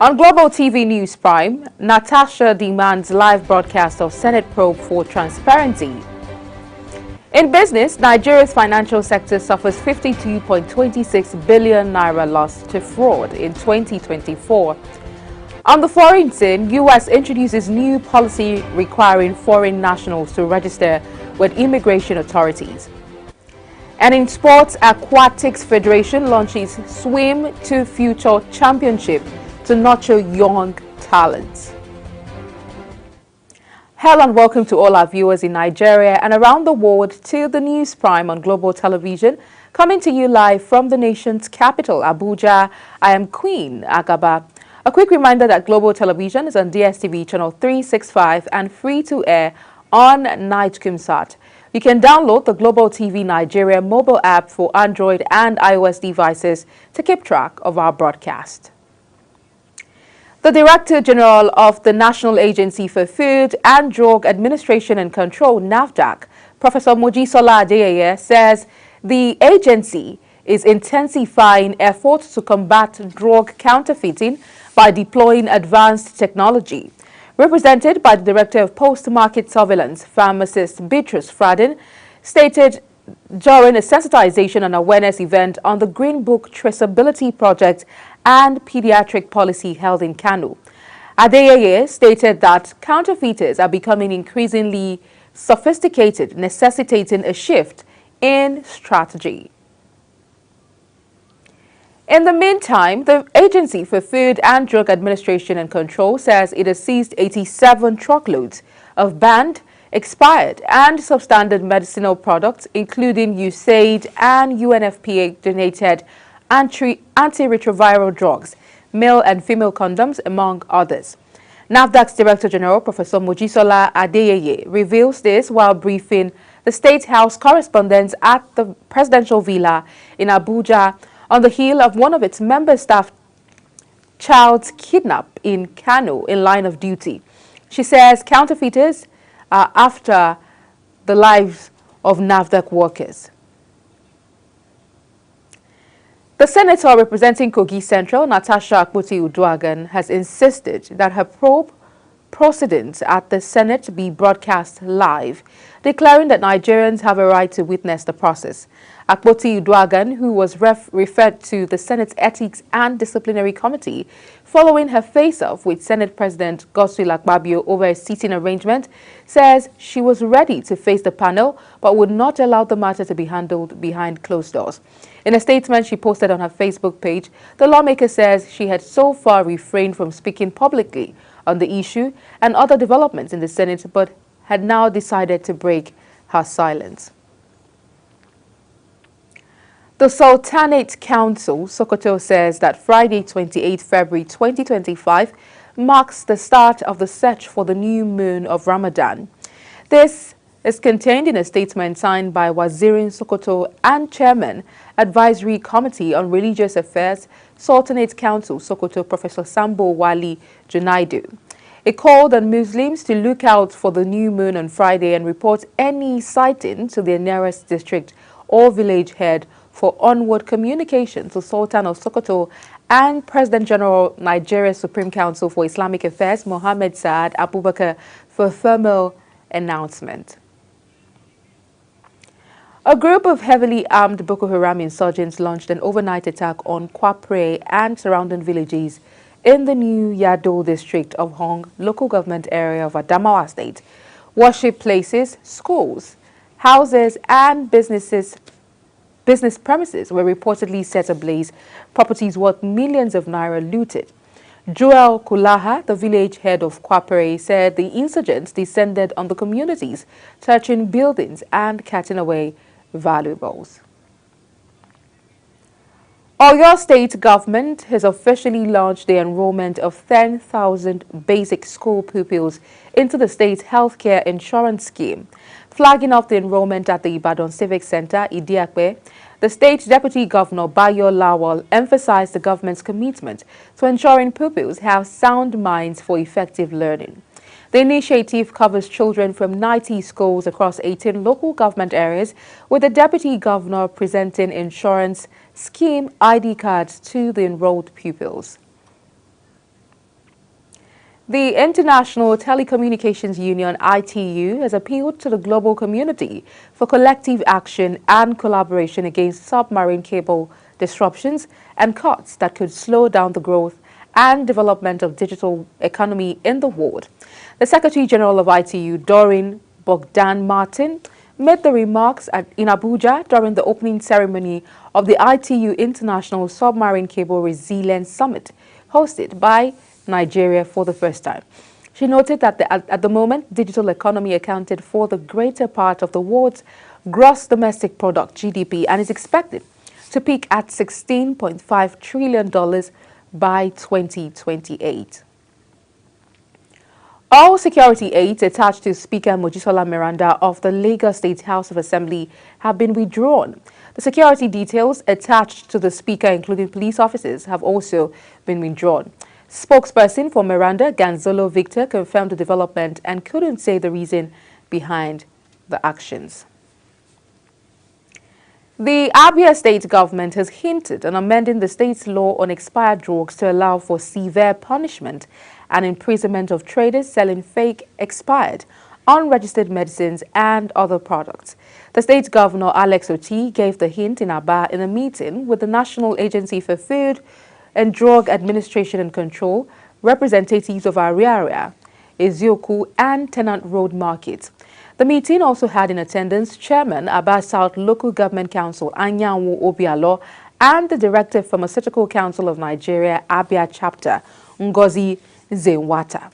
On Global TV News Prime, Natasha demands live broadcast of Senate probe for transparency. In business, Nigeria's financial sector suffers 52.26 billion naira loss to fraud in 2024. On the foreign scene, U.S. introduces new policy requiring foreign nationals to register with immigration authorities. And in sports, Aquatics Federation launches Swim to Future Championship to nurture young talents. Hello and welcome to all our viewers in Nigeria and around the world to the News Prime on Global Television, coming to you live from the nation's capital, Abuja. I am Queen Agaba. A quick reminder that Global Television is on DSTV channel 365 and free to air on Nigecomsat. You can download the Global TV Nigeria mobile app for Android and iOS devices to keep track of our broadcast. The Director General of the National Agency for Food and Drug Administration and Control, NAFDAC, Professor Mojisola Adeyeye, says the agency is intensifying efforts to combat drug counterfeiting by deploying advanced technology. Represented by the Director of Post-Market Surveillance, Pharmacist Beatrice Fradin, stated during a sensitization and awareness event on the Green Book Traceability Project and Pediatric Policy held in Kano. Adeyeye stated that counterfeiters are becoming increasingly sophisticated, necessitating a shift in strategy. In the meantime, the Agency for Food and Drug Administration and Control says it has seized 87 truckloads of banned, expired and substandard medicinal products, including USAID and UNFPA-donated antiretroviral drugs, male and female condoms, among others. NAFDAC's Director General, Professor Mojisola Adeyeye, reveals this while briefing the State House correspondents at the Presidential Villa in Abuja on the heel of one of its member staff child's kidnapped in Kano in line of duty. She says counterfeiters are after the lives of NAFDAC workers. The senator representing Kogi Central, Natasha Akpoti-Uduaghan, has insisted that her probe proceedings at the Senate be broadcast live, declaring that Nigerians have a right to witness the process. Akpoti-Uduaghan, who was referred to the Senate's Ethics and Disciplinary Committee following her face-off with Senate President Godswill Akpabio over a seating arrangement, says she was ready to face the panel but would not allow the matter to be handled behind closed doors. In a statement she posted on her Facebook page, the lawmaker says she had so far refrained from speaking publicly on the issue and other developments in the Senate, but had now decided to break her silence. The Sultanate Council, Sokoto, says that Friday, 28 February 2025, marks the start of the search for the new moon of Ramadan. This is contained in a statement signed by Wazirin Sokoto and Chairman, Advisory Committee on Religious Affairs, Sultanate Council, Sokoto, Professor Sambo Wali Junaidu. It called on Muslims to look out for the new moon on Friday and report any sighting to their nearest district or village head for onward communication to Sultan of Sokoto and President General Nigeria Supreme Council for Islamic Affairs, Mohammed Saad Abubakar, for a formal announcement. A group of heavily armed Boko Haram insurgents launched an overnight attack on Kwapre and surrounding villages in the new Yado district of Hong local government area of Adamawa State. Worship places, schools, houses and business premises were reportedly set ablaze, properties worth millions of naira looted. Joel Kulaha, the village head of Kwapere, said the insurgents descended on the communities, searching buildings and carting away valuables. Oyo State government has officially launched the enrollment of 10,000 basic school pupils into the state's healthcare insurance scheme. Flagging off the enrollment at the Ibadan Civic Center, Idiakwe, the state deputy governor Bayo Lawal emphasized the government's commitment to ensuring pupils have sound minds for effective learning. The initiative covers children from 90 schools across 18 local government areas, with the deputy governor presenting insurance scheme ID cards to the enrolled pupils. The International Telecommunications Union (ITU) has appealed to the global community for collective action and collaboration against submarine cable disruptions and cuts that could slow down the growth and development of digital economy in the world. The Secretary General of ITU, Doreen Bogdan Martin, made the remarks in Abuja during the opening ceremony of the ITU International Submarine Cable Resilience Summit, hosted by Nigeria for the first time. She noted that at the moment, digital economy accounted for the greater part of the world's gross domestic product (GDP) and is expected to peak at $16.5 trillion by 2028. All security aids attached to Speaker Mojisola Meranda of the Lagos State House of Assembly have been withdrawn. The security details attached to the Speaker, including police officers, have also been withdrawn. Spokesperson for Meranda, Ganzolo Victor, confirmed the development and couldn't say the reason behind the actions. The Abia State government has hinted on amending the state's law on expired drugs to allow for severe punishment and imprisonment of traders selling fake, expired, unregistered medicines and other products. The state governor, Alex Oti, gave the hint in Aba in a meeting with the National Agency for Food and Drug Administration and Control, representatives of Ariaria, Ezioku and Tenant Road Market. The meeting also had in attendance Chairman Aba South Local Government Council Anyanwu Obialo and the Director Pharmaceutical Council of Nigeria Abia Chapter Ngozi Zenwata.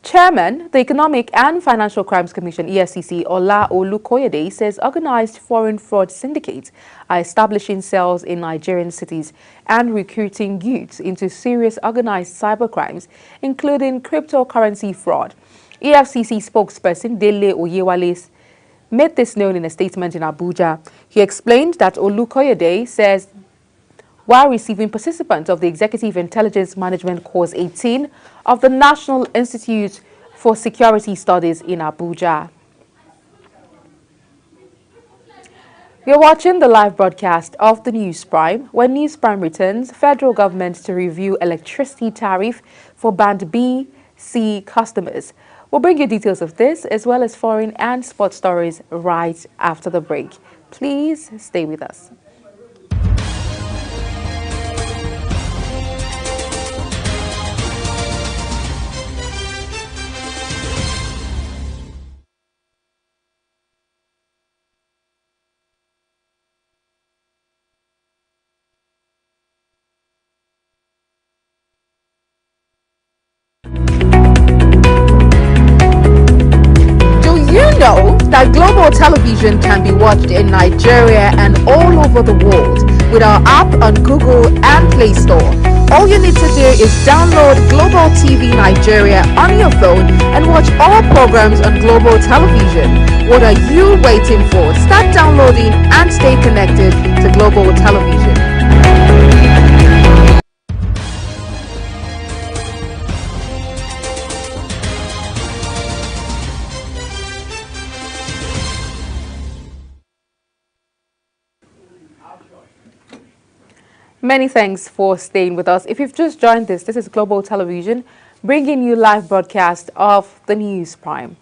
Chairman, the Economic and Financial Crimes Commission (EFCC) Ola Olukoyede says organized foreign fraud syndicates are establishing cells in Nigerian cities and recruiting youths into serious organized cybercrimes, including cryptocurrency fraud. EFCC spokesperson Dele Oyewale made this known in a statement in Abuja. He explained that Olukoyede says while receiving participants of the Executive Intelligence Management Course 18 of the National Institute for Security Studies in Abuja. You're watching the live broadcast of the News Prime. When News Prime returns, federal government to review electricity tariff for Band B, C customers. We'll bring you details of this as well as foreign and sports stories right after the break. Please stay with us. Know that global television can be watched in Nigeria and all over the world with our app on Google and Play Store. All you need to do is download Global TV Nigeria on your phone and watch all programs on global television. What are you waiting for? Start downloading and stay connected to global television. Many thanks for staying with us. If you've just joined this is Global Television, bringing you live broadcast of the News Prime.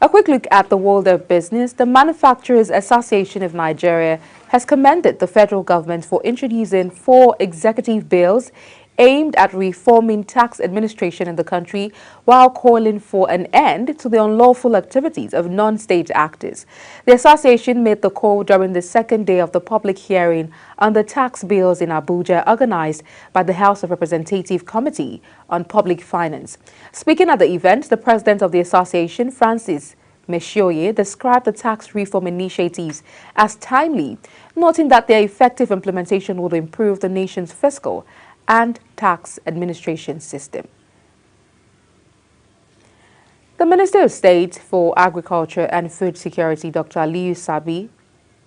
A quick look at the world of business. The Manufacturers Association of Nigeria has commended the federal government for introducing 4 executive bills aimed at reforming tax administration in the country while calling for an end to the unlawful activities of non-state actors. The association made the call during the second day of the public hearing on the tax bills in Abuja, organized by the House of Representatives Committee on Public Finance. Speaking at the event, the president of the association, Francis Meshoye, described the tax reform initiatives as timely, noting that their effective implementation would improve the nation's fiscal and tax administration system. The Minister of State for Agriculture and Food Security, Dr. Aliyu Sabi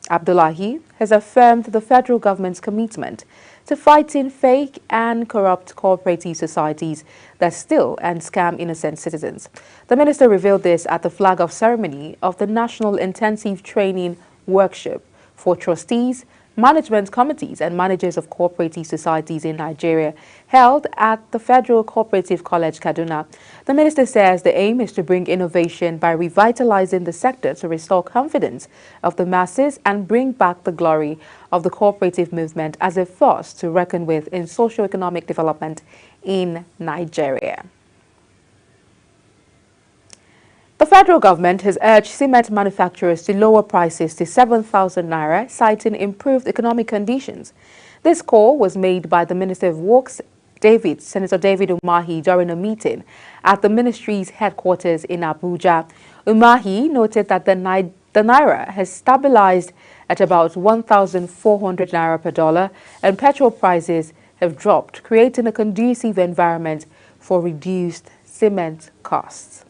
Abdullahi, has affirmed the federal government's commitment to fighting fake and corrupt cooperative societies that steal and scam innocent citizens. The minister revealed this at the flag-off ceremony of the National Intensive Training Workshop for Trustees, management committees and managers of cooperative societies in Nigeria held at the Federal Cooperative College, Kaduna. The minister says the aim is to bring innovation by revitalizing the sector to restore confidence of the masses and bring back the glory of the cooperative movement as a force to reckon with in socio-economic development in Nigeria. The federal government has urged cement manufacturers to lower prices to 7,000 naira, citing improved economic conditions. This call was made by the Minister of Works, Senator David Umahi, during a meeting at the ministry's headquarters in Abuja. Umahi noted that the naira has stabilized at about 1,400 naira per dollar, and petrol prices have dropped, creating a conducive environment for reduced cement costs.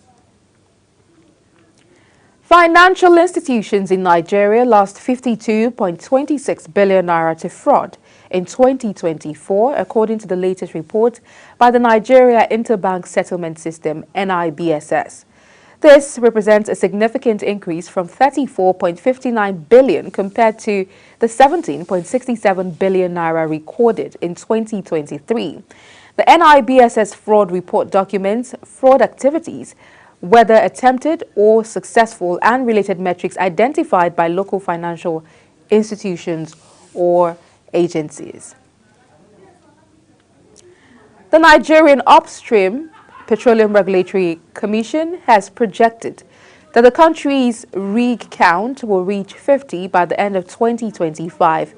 Financial institutions in Nigeria lost 52.26 billion naira to fraud in 2024, according to the latest report by the Nigeria Interbank Settlement System, NIBSS. This represents a significant increase from 34.59 billion compared to the 17.67 billion naira recorded in 2023. The NIBSS fraud report documents fraud activities, whether attempted or successful, and related metrics identified by local financial institutions or agencies. The Nigerian Upstream Petroleum Regulatory Commission has projected that the country's rig count will reach 50 by the end of 2025.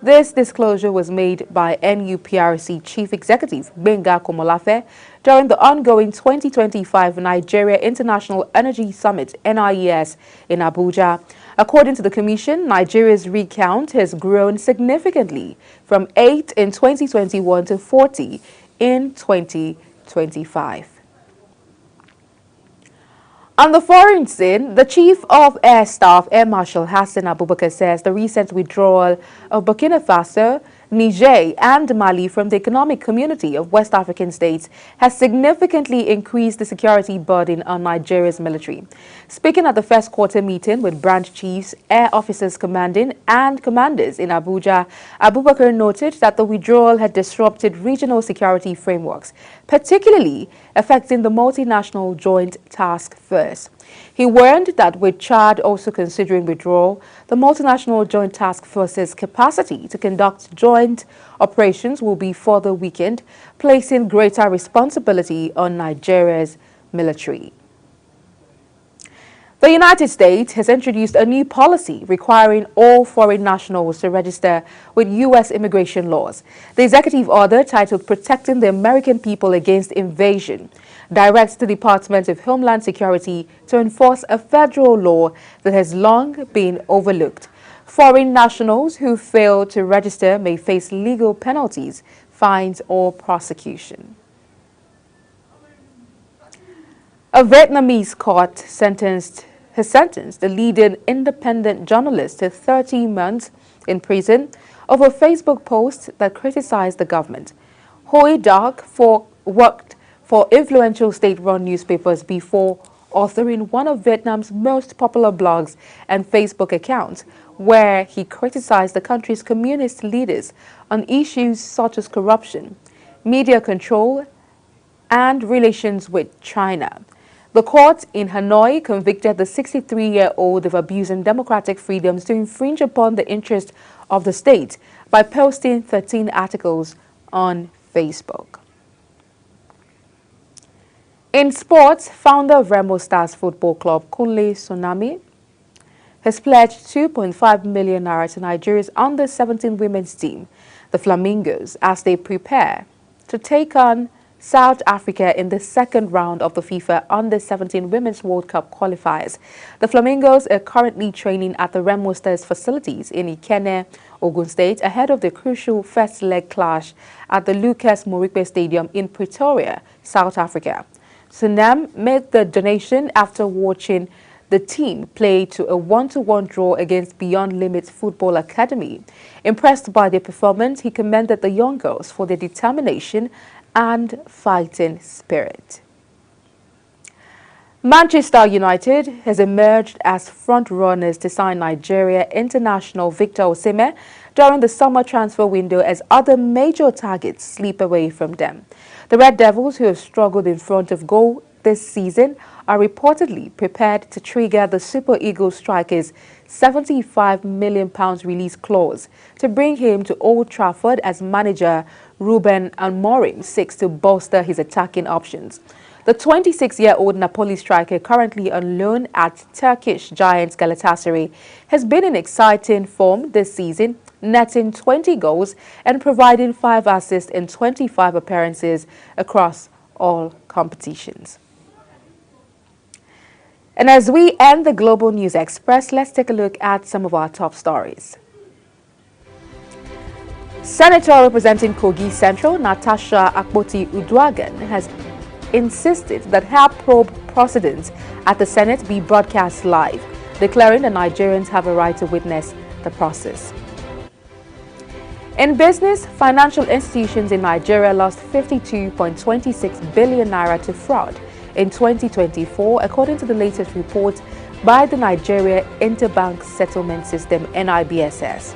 This disclosure was made by NUPRC Chief Executive Gbenga Komolafe during the ongoing 2025 Nigeria International Energy Summit (NIES) in Abuja. According to the Commission, Nigeria's rig count has grown significantly from 8 in 2021 to 40 in 2025. On the foreign scene, the Chief of Air Staff, Air Marshal Hassan Abubakar, says the recent withdrawal of Burkina Faso, Niger, and Mali from the Economic Community of West African States has significantly increased the security burden on Nigeria's military. Speaking at the first quarter meeting with branch chiefs, air officers commanding, and commanders in Abuja, Abubakar noted that the withdrawal had disrupted regional security frameworks, particularly affecting the multinational Joint Task Force. He warned that with Chad also considering withdrawal, the multinational Joint Task Force's capacity to conduct joint operations will be further weakened, placing greater responsibility on Nigeria's military. The United States has introduced a new policy requiring all foreign nationals to register with U.S. immigration laws. The executive order, titled Protecting the American People Against Invasion, directs the Department of Homeland Security to enforce a federal law that has long been overlooked. Foreign nationals who fail to register may face legal penalties, fines, or prosecution. A Vietnamese court has sentenced the leading independent journalist to 30 months in prison over a Facebook post that criticized the government. Huy Doc worked for influential state-run newspapers before authoring one of Vietnam's most popular blogs and Facebook accounts, where he criticized the country's communist leaders on issues such as corruption, media control, and relations with China. The court in Hanoi convicted the 63-year-old of abusing democratic freedoms to infringe upon the interest of the state by posting 13 articles on Facebook. In sports, founder of Remo Stars Football Club, Kunle Tsunami, has pledged 2.5 million naira to Nigeria's under-17 women's team, the Flamingos, as they prepare to take on South Africa in the second round of the FIFA Under-17 Women's World Cup qualifiers. The Flamingos are currently training at the Remo Stars facilities in Ikenne, Ogun State, ahead of the crucial first leg clash at the Lucas Moripe Stadium in Pretoria, South Africa. Sunam made the donation after watching the team play to a 1-1 draw against Beyond Limits Football Academy. Impressed by their performance, he commended the young girls for their determination and fighting spirit. Manchester United has emerged as front-runners to sign Nigeria international Victor Osimhen during the summer transfer window as other major targets slip away from them. The Red Devils, who have struggled in front of goal this season, are reportedly prepared to trigger the Super Eagles striker's £75 million release clause to bring him to Old Trafford as manager Ruben Amorim seeks to bolster his attacking options. The 26-year-old Napoli striker, currently on loan at Turkish giants Galatasaray, has been in exciting form this season, netting 20 goals and providing 5 assists in 25 appearances across all competitions. And as we end the Global News Express, let's take a look at some of our top stories. Senator representing Kogi Central, Natasha Akpoti-Uduaghan, has insisted that her probe proceedings at the Senate be broadcast live, declaring that Nigerians have a right to witness the process. In business, financial institutions in Nigeria lost 52.26 billion naira to fraud in 2024, according to the latest report by the Nigeria Interbank Settlement System, NIBSS.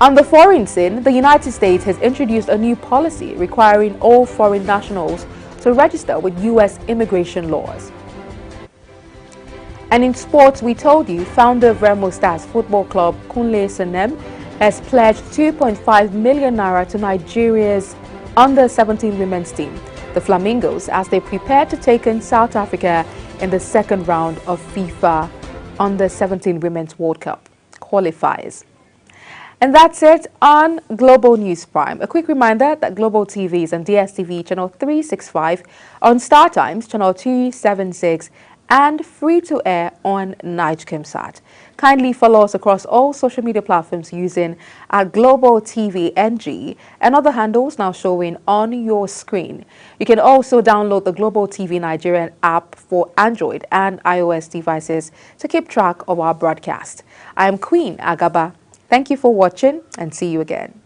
On the foreign scene, the United States has introduced a new policy requiring all foreign nationals to register with U.S. immigration laws. And in sports, we told you founder of Remo Stars Football Club, Kunle Sanem, has pledged 2.5 million naira to Nigeria's under-17 women's team, the Flamingos, as they prepare to take on South Africa in the second round of FIFA Under-17 Women's World Cup qualifiers. And that's it on Global News Prime. A quick reminder that Global TV is on DSTV channel 365, on StarTimes channel 276, and free-to-air on NigeComSat. Kindly follow us across all social media platforms using our Global TV NG and other handles now showing on your screen. You can also download the Global TV Nigerian app for Android and iOS devices to keep track of our broadcast. I am Queen Agaba. Thank you for watching and see you again.